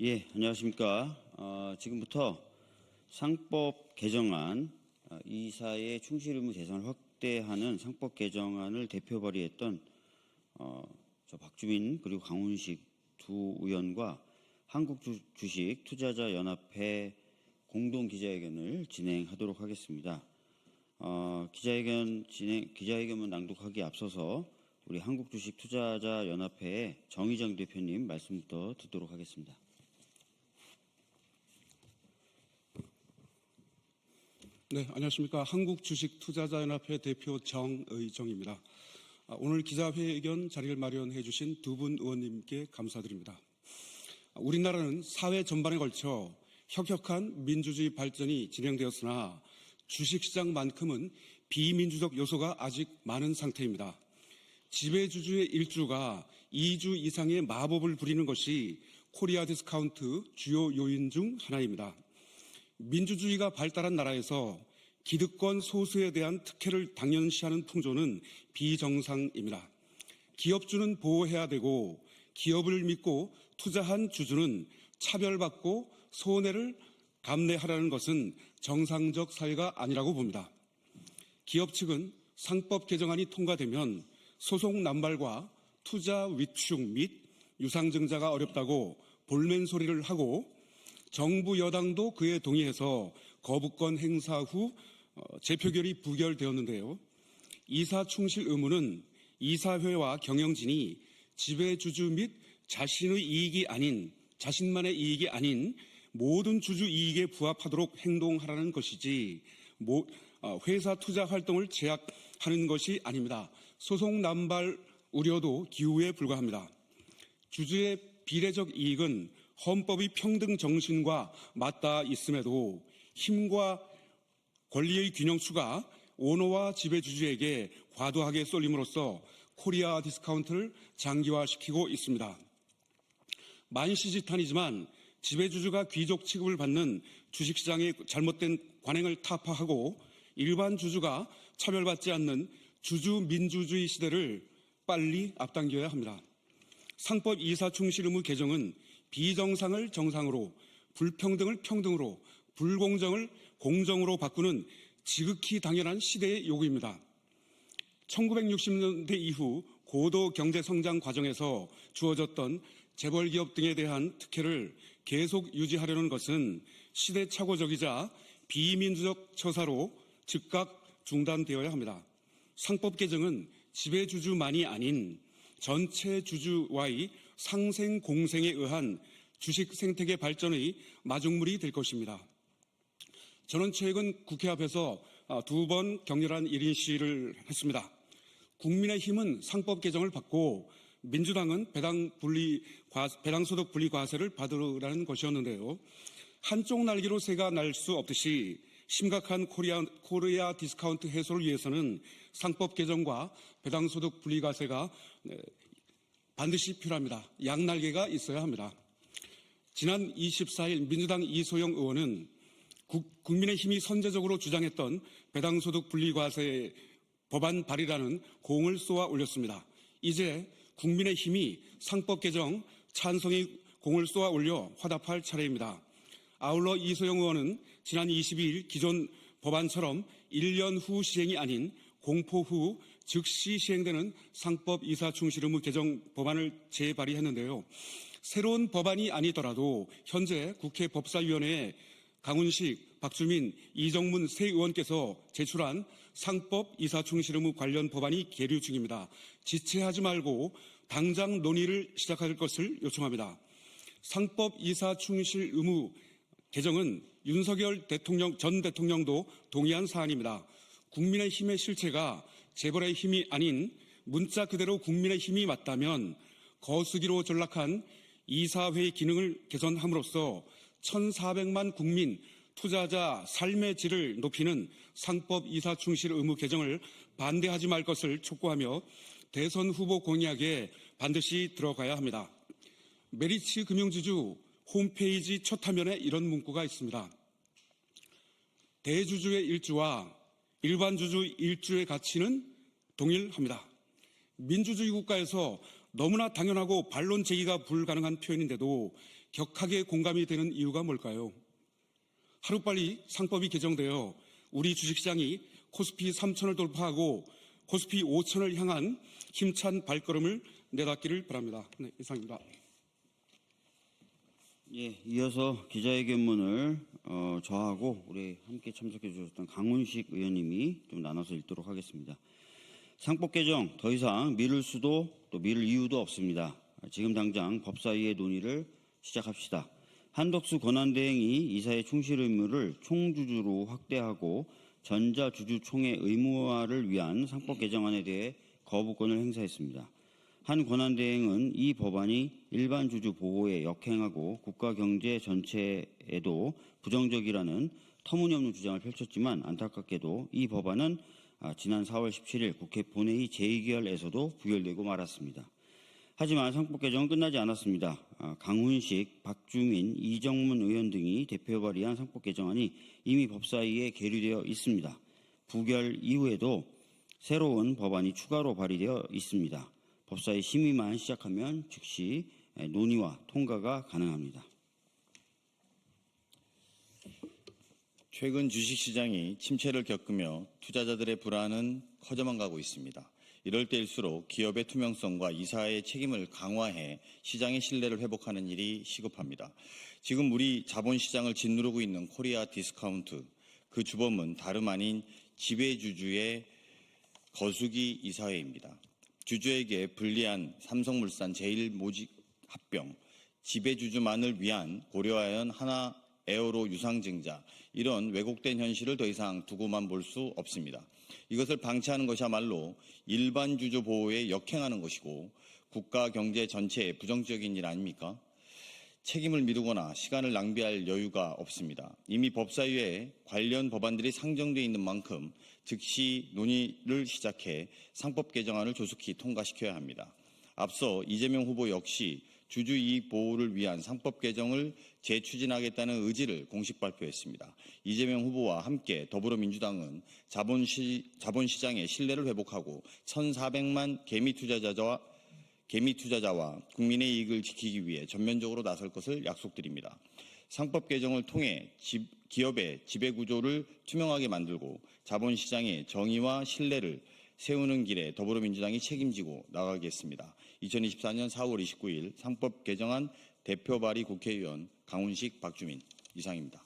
예, 안녕하십니까. 지금부터 상법 개정안, 이사의 충실 의무 대상을 확대하는 상법 개정안을 대표 발의했던 저 박주민 그리고 강훈식 두 의원과 한국주식 투자자 연합회 공동 기자회견을 진행하도록 하겠습니다. 기자회견문 낭독하기 앞서서 우리 한국주식 투자자 연합회의 정의정 대표님 말씀부터 듣도록 하겠습니다. 네, 안녕하십니까. 한국주식투자자연합회 대표 정의정입니다. 오늘 기자회견 자리를 마련해 주신 두 분 의원님께 감사드립니다. 우리나라는 사회 전반에 걸쳐 혁혁한 민주주의 발전이 진행되었으나 주식시장만큼은 비민주적 요소가 아직 많은 상태입니다. 지배주주의 일주가 2주 이상의 마법을 부리는 것이 코리아 디스카운트 주요 요인 중 하나입니다. 민주주의가 발달한 나라에서 기득권 소수에 대한 특혜를 당연시하는 풍조는 비정상입니다. 기업주는 보호해야 되고 기업을 믿고 투자한 주주는 차별받고 손해를 감내하라는 것은 정상적 사회가 아니라고 봅니다. 기업 측은 상법 개정안이 통과되면 소송 남발과 투자 위축 및 유상증자가 어렵다고 볼멘 소리를 하고 정부 여당도 그에 동의해서 거부권 행사 후 재표결이 부결되었는데요. 이사 충실 의무는 이사회와 경영진이 지배주주 및 자신만의 이익이 아닌 모든 주주 이익에 부합하도록 행동하라는 것이지 회사 투자 활동을 제약하는 것이 아닙니다. 소송 남발 우려도 기우에 불과합니다. 주주의 비례적 이익은 헌법의 평등 정신과 맞닿아 있음에도 힘과 권리의 균형추가 오너와 지배주주에게 과도하게 쏠림으로써 코리아 디스카운트를 장기화시키고 있습니다. 만시지탄이지만 지배주주가 귀족 취급을 받는 주식시장의 잘못된 관행을 타파하고 일반 주주가 차별받지 않는 주주민주주의 시대를 빨리 앞당겨야 합니다. 상법 이사 충실 의무 개정은 비정상을 정상으로, 불평등을 평등으로, 불공정을 공정으로 바꾸는 지극히 당연한 시대의 요구입니다. 1960년대 이후 고도 경제 성장 과정에서 주어졌던 재벌기업 등에 대한 특혜를 계속 유지하려는 것은 시대착오적이자 비민주적 처사로 즉각 중단되어야 합니다. 상법 개정은 지배주주만이 아닌 전체 주주와의 상생 공생에 의한 주식 생태계 발전의 마중물이 될 것입니다. 저는 최근 국회 앞에서 두 번 격렬한 1인 시위를 했습니다. 국민의힘은 상법 개정을 받고 민주당은 배당소득 분리 과세를 받으라는 것이었는데요. 한쪽 날개로 새가 날 수 없듯이 심각한 코리아 디스카운트 해소를 위해서는 상법 개정과 배당소득 분리 과세가 반드시 필요합니다. 양날개가 있어야 합니다. 지난 24일 민주당 이소영 의원은 국민의힘이 선제적으로 주장했던 배당소득 분리 과세 법안 발의라는 공을 쏘아 올렸습니다. 이제 국민의힘이 상법 개정 찬성의 공을 쏘아 올려 화답할 차례입니다. 아울러 이소영 의원은 지난 22일 기존 법안처럼 1년 후 시행이 아닌 공포 후 즉시 시행되는 상법 이사 충실 의무 개정 법안을 재발의했는데요. 새로운 법안이 아니더라도 현재 국회 법사위원회에 강훈식, 박주민, 이정문 세 의원께서 제출한 상법 이사 충실 의무 관련 법안이 계류 중입니다. 지체하지 말고 당장 논의를 시작할 것을 요청합니다. 상법 이사 충실 의무 개정은 윤석열 전 대통령도 동의한 사안입니다. 국민의힘의 실체가 재벌의 힘이 아닌 문자 그대로 국민의힘이 맞다면 거수기로 전락한 이사회의 기능을 개선함으로써 1,400만 국민 투자자 삶의 질을 높이는 상법 이사 충실 의무 개정을 반대하지 말 것을 촉구하며 대선 후보 공약에 반드시 들어가야 합니다. 메리츠 금융지주 홈페이지 첫 화면에 이런 문구가 있습니다. 대주주의 일주와 일반 주주 일주의 가치는 동일합니다. 민주주의 국가에서 너무나 당연하고 반론 제기가 불가능한 표현인데도 격하게 공감이 되는 이유가 뭘까요? 하루빨리 상법이 개정되어 우리 주식시장이 코스피 3,000을 돌파하고 코스피 5,000을 향한 힘찬 발걸음을 내닫기를 바랍니다. 네, 이상입니다. 예, 이어서 기자회견문을 저하고 우리 함께 참석해 주셨던 강훈식 의원님이 좀 나눠서 읽도록 하겠습니다. 상법 개정 더 이상 미룰 수도 또 미룰 이유도 없습니다. 지금 당장 법사위의 논의를 시작합시다. 한덕수 권한대행이 이사의 충실 의무를 총주주로 확대하고 전자주주총회 의무화를 위한 상법 개정안에 대해 거부권을 행사했습니다. 한 권한대행은 이 법안이 일반 주주 보호에 역행하고 국가 경제 전체에도 부정적이라는 터무니없는 주장을 펼쳤지만 안타깝게도 이 법안은 지난 4월 17일 국회 본회의 제2결에서도 부결되고 말았습니다. 하지만 상법 개정은 끝나지 않았습니다. 강훈식, 박주민, 이정문 의원 등이 대표 발의한 상법 개정안이 이미 법사위에 계류되어 있습니다. 부결 이후에도 새로운 법안이 추가로 발의되어 있습니다. 법사위 심의만 시작하면 즉시 논의와 통과가 가능합니다. 최근 주식시장이 침체를 겪으며 투자자들의 불안은 커져만 가고 있습니다. 이럴 때일수록 기업의 투명성과 이사의 책임을 강화해 시장의 신뢰를 회복하는 일이 시급합니다. 지금 우리 자본시장을 짓누르고 있는 코리아 디스카운트, 그 주범은 다름 아닌 지배주주의 거수기 이사회입니다. 주주에게 불리한 삼성물산 제일모직합병, 지배주주만을 위한 고려아연 하나 에어로 유상증자, 이런 왜곡된 현실을 더 이상 두고만 볼 수 없습니다. 이것을 방치하는 것이야말로 일반 주주 보호에 역행하는 것이고 국가 경제 전체에 부정적인 일 아닙니까? 책임을 미루거나 시간을 낭비할 여유가 없습니다. 이미 법사위에 관련 법안들이 상정되어 있는 만큼 즉시 논의를 시작해 상법 개정안을 조속히 통과시켜야 합니다. 앞서 이재명 후보 역시 주주이익 보호를 위한 상법 개정을 재추진하겠다는 의지를 공식 발표했습니다. 이재명 후보와 함께 더불어민주당은 자본시장의 신뢰를 회복하고 1,400만 개미투자자와 국민의 이익을 지키기 위해 전면적으로 나설 것을 약속드립니다. 상법 개정을 통해 기업의 지배구조를 투명하게 만들고 자본시장의 정의와 신뢰를 세우는 길에 더불어민주당이 책임지고 나가겠습니다. 2024년 4월 29일 상법 개정안 대표 발의 국회의원 강훈식, 박주민 이상입니다.